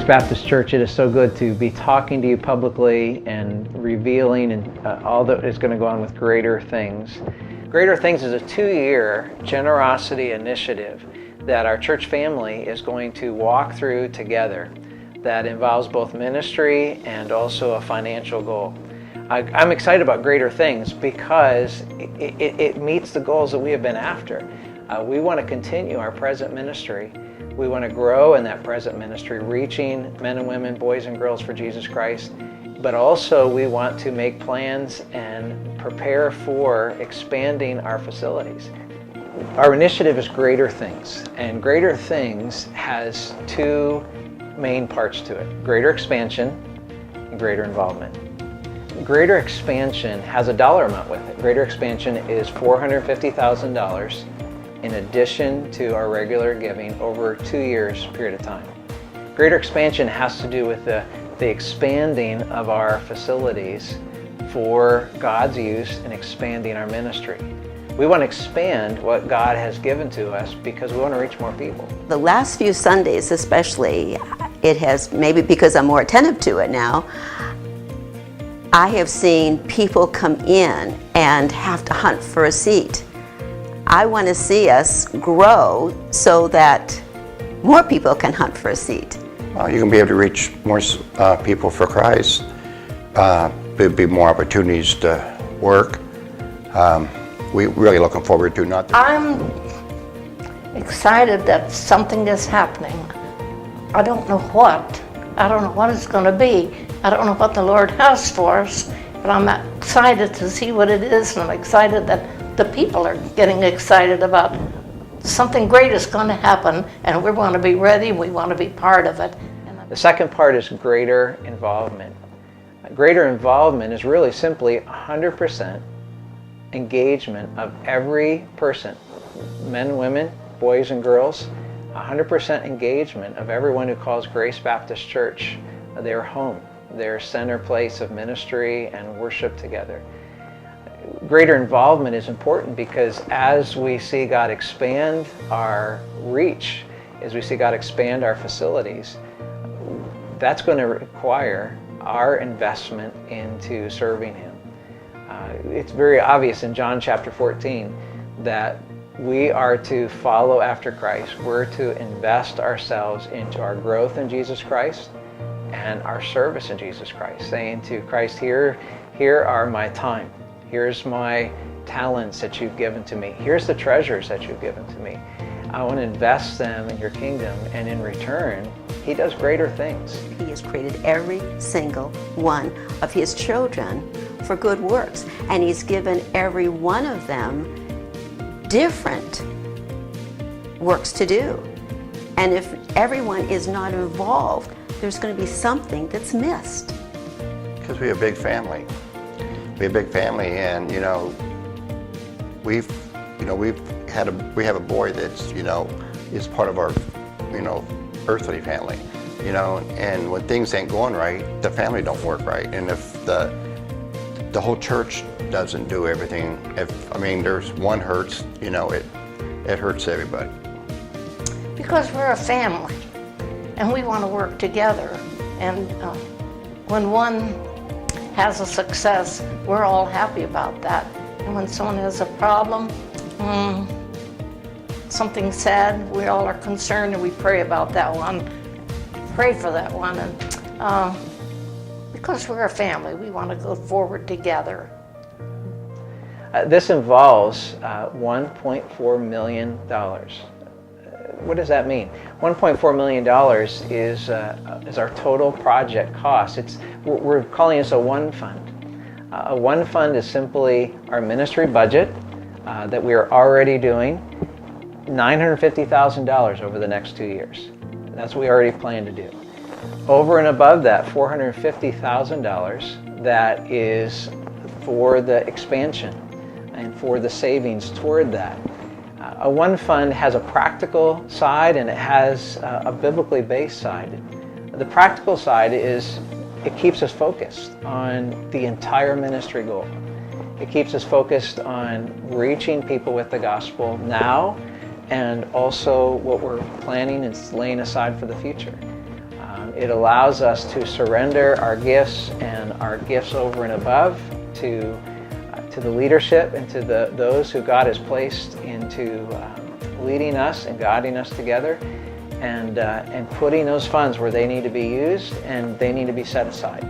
Baptist Church, it is so good to be talking to you publicly and revealing all that is going to go on with Greater Things. Greater Things is a 2-year generosity initiative that our church family is going to walk through together that involves both ministry and also a financial goal. I'm excited about Greater Things because it meets the goals that we have been after. We want to continue our present ministry. We want to grow in that present ministry, reaching men and women, boys and girls for Jesus Christ. But also we want to make plans and prepare for expanding our facilities. Our initiative is Greater Things, and Greater Things has 2 main parts to it: greater expansion and greater involvement. Greater expansion has a dollar amount with it. Greater expansion is $450,000 in addition to our regular giving over 2 years period of time. Greater expansion has to do with the expanding of our facilities for God's use in expanding our ministry. We want to expand what God has given to us because we want to reach more people. The last few Sundays especially, it has, maybe because I'm more attentive to it now, I have seen people come in and have to hunt for a seat. I want to see us grow so that more people can hunt for a seat. Well, you can be able to reach more people for Christ. There'll be more opportunities to work. We're really looking forward to not. I'm excited that something is happening. I don't know what. I don't know what it's going to be. I don't know what the Lord has for us, but I'm excited to see what it is, and I'm excited that the people are getting excited about something great is going to happen, and we want to be ready, we want to be part of it. The second part is greater involvement. Greater involvement is really simply 100% engagement of every person, men, women, boys and girls, 100% engagement of everyone who calls Grace Baptist Church their home, their center place of ministry and worship together. Greater involvement is important because as we see God expand our reach, as we see God expand our facilities, that's going to require our investment into serving Him. It's very obvious in John chapter 14 that we are to follow after Christ. We're to invest ourselves into our growth in Jesus Christ and our service in Jesus Christ, saying to Christ, here are my time. Here's my talents that you've given to me. Here's the treasures that you've given to me. I want to invest them in your kingdom, and in return, He does greater things. He has created every single one of His children for good works, and He's given every one of them different works to do. And if everyone is not involved, there's going to be something that's missed. Because we have a big family. We have a big family, and we have a boy that's is part of our earthly family, and when things ain't going right, the family don't work right, and if the whole church doesn't do everything, there's one hurts, it hurts everybody. Because we're a family, and we want to work together, and when one has a success, we're all happy about that. And when someone has a problem, something sad, we all are concerned and we pray about that one, pray for that one. And because we're a family, we want to go forward together. This involves $1.4 million. What does that mean? $1.4 million is our total project cost. We're calling this a one fund. A one fund is simply our ministry budget that we are already doing, $950,000 over the next 2 years. That's what we already plan to do. Over and above that, $450,000 that is for the expansion and for the savings toward that. A one fund has a practical side and it has a biblically based side. The practical side is it keeps us focused on the entire ministry goal. It keeps us focused on reaching people with the gospel now and also what we're planning and laying aside for the future. It allows us to surrender our gifts and our gifts over and above to the leadership and to those who God has placed into leading us and guiding us together, and putting those funds where they need to be used and they need to be set aside.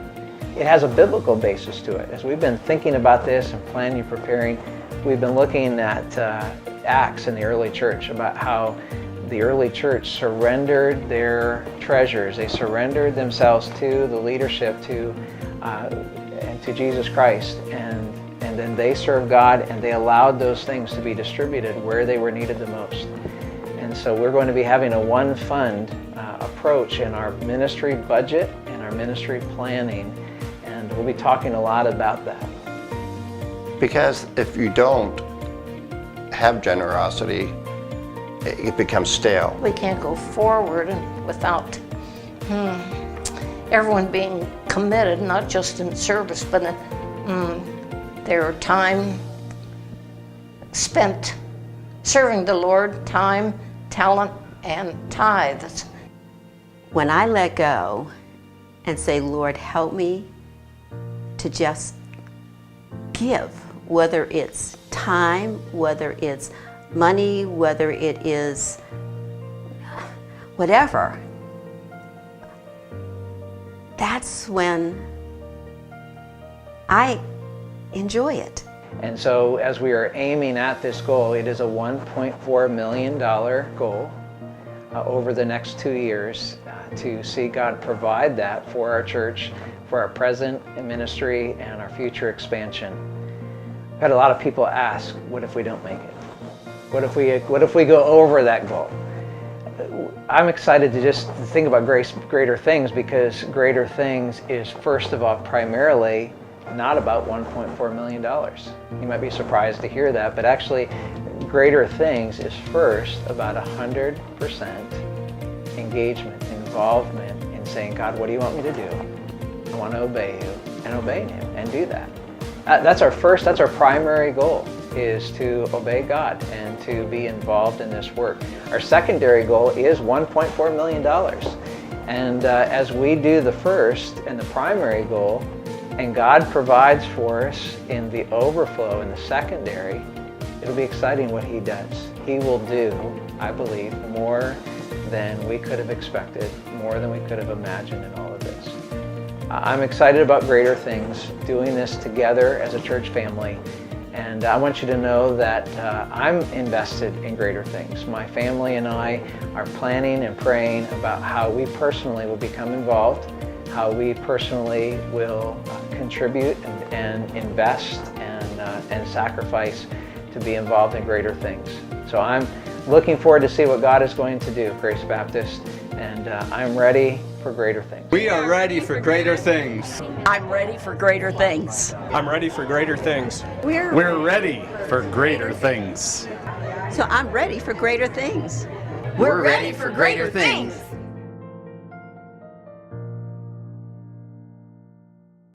It has a biblical basis to it. As we've been thinking about this and planning and preparing, we've been looking at Acts in the early church, about how the early church surrendered their treasures. They surrendered themselves to the leadership, and to Jesus Christ, and then they served God, and they allowed those things to be distributed where they were needed the most. And so we're going to be having a one fund approach in our ministry budget and our ministry planning, and we'll be talking a lot about that. Because if you don't have generosity, it becomes stale. We can't go forward without everyone being committed, not just in service, but their time spent serving the Lord, time, talent, and tithes. When I let go and say, Lord, help me to just give, whether it's time, whether it's money, whether it is whatever, that's when I enjoy it. And so as we are aiming at this goal, it is a $1.4 million goal over the next 2 years to see God provide that for our church, for our present ministry and our future expansion. I've had a lot of people ask, what if we don't make it? What if we go over that goal? I'm excited to just think about greater things, because greater things is, first of all, primarily not about $1.4 million. You might be surprised to hear that, but actually greater things is first about 100% engagement, involvement in saying, God, what do you want me to do? I want to obey you, and obeying him and do that. That's our primary goal, is to obey God and to be involved in this work. Our secondary goal is $1.4 million. And as we do the first and the primary goal, and God provides for us in the overflow in the secondary, it'll be exciting what he does. He will do, I believe, more than we could have expected, more than we could have imagined in all of this. I'm excited about greater things, doing this together as a church family. And I want you to know that I'm invested in greater things. My family and I are planning and praying about how we personally will become involved, how we personally will contribute and invest and sacrifice to be involved in greater things. So I'm looking forward to see what God is going to do, Grace Baptist, and I'm ready for greater things. We are ready for greater things. I'm ready for greater things. I'm ready for greater things. We're ready for greater things. So I'm ready for greater things. ready for greater things.